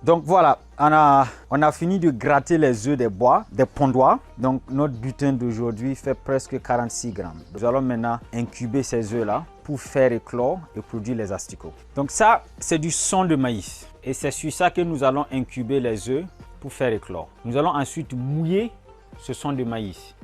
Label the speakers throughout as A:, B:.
A: Donc voilà, on a fini de gratter les œufs des pondoirs. Donc notre butin d'aujourd'hui fait presque 46 grammes. Nous allons maintenant incuber ces œufs-là pour faire éclore et produire les asticots. Donc ça, c'est du son de maïs. Et c'est sur ça que nous allons incuber les œufs pour faire éclore. Nous allons ensuite mouiller ce son de maïs.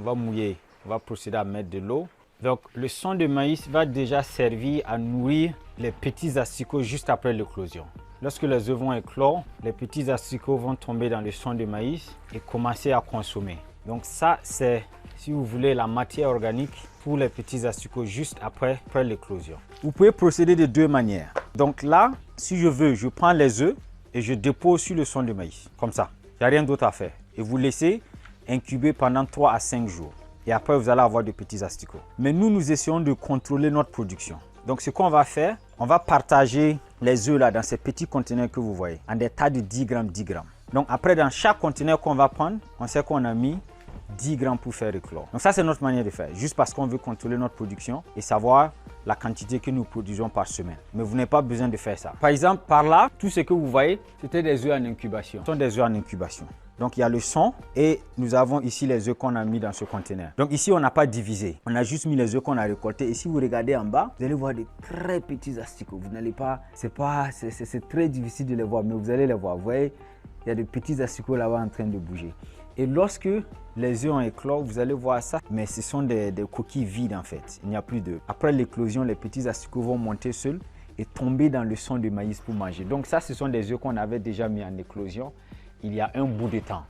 A: On va mouiller, on va procéder à mettre de l'eau. Donc le son de maïs va déjà servir à nourrir les petits asticots juste après l'éclosion. Lorsque les œufs vont éclore, les petits asticots vont tomber dans le son de maïs et commencer à consommer. Donc ça, c'est, si vous voulez, la matière organique pour les petits asticots juste après l'éclosion. Vous pouvez procéder de deux manières. Donc là, si je veux, je prends les œufs et je dépose sur le son de maïs, comme ça. Il n'y a rien d'autre à faire. Et vous laissez incuber pendant 3 à 5 jours. Et après, vous allez avoir de petits asticots. Mais nous essayons de contrôler notre production. Donc ce qu'on va faire, on va partager les œufs là dans ces petits conteneurs que vous voyez, en des tas de 10 grammes, 10 grammes. Donc après, dans chaque conteneur qu'on va prendre, on sait qu'on a mis 10 grammes pour faire éclore. Donc ça, c'est notre manière de faire, juste parce qu'on veut contrôler notre production et savoir la quantité que nous produisons par semaine. Mais vous n'avez pas besoin de faire ça. Par exemple, par là, tout ce que vous voyez, c'était des œufs en incubation. Ce sont des œufs en incubation. Donc il y a le son et nous avons ici les œufs qu'on a mis dans ce conteneur. Donc ici, on n'a pas divisé. On a juste mis les œufs qu'on a récoltés. Et si vous regardez en bas, vous allez voir des très petits asticots. Vous n'allez pas, c'est très difficile de les voir, mais vous allez les voir. Vous voyez, il y a des petits asticots là-bas en train de bouger. Et lorsque les œufs ont éclos, vous allez voir ça, mais ce sont des coquilles vides en fait. Il n'y a plus d'œufs. Après l'éclosion, les petits asticots vont monter seuls et tomber dans le son de maïs pour manger. Donc ça, ce sont des œufs qu'on avait déjà mis en éclosion il y a un bout de temps.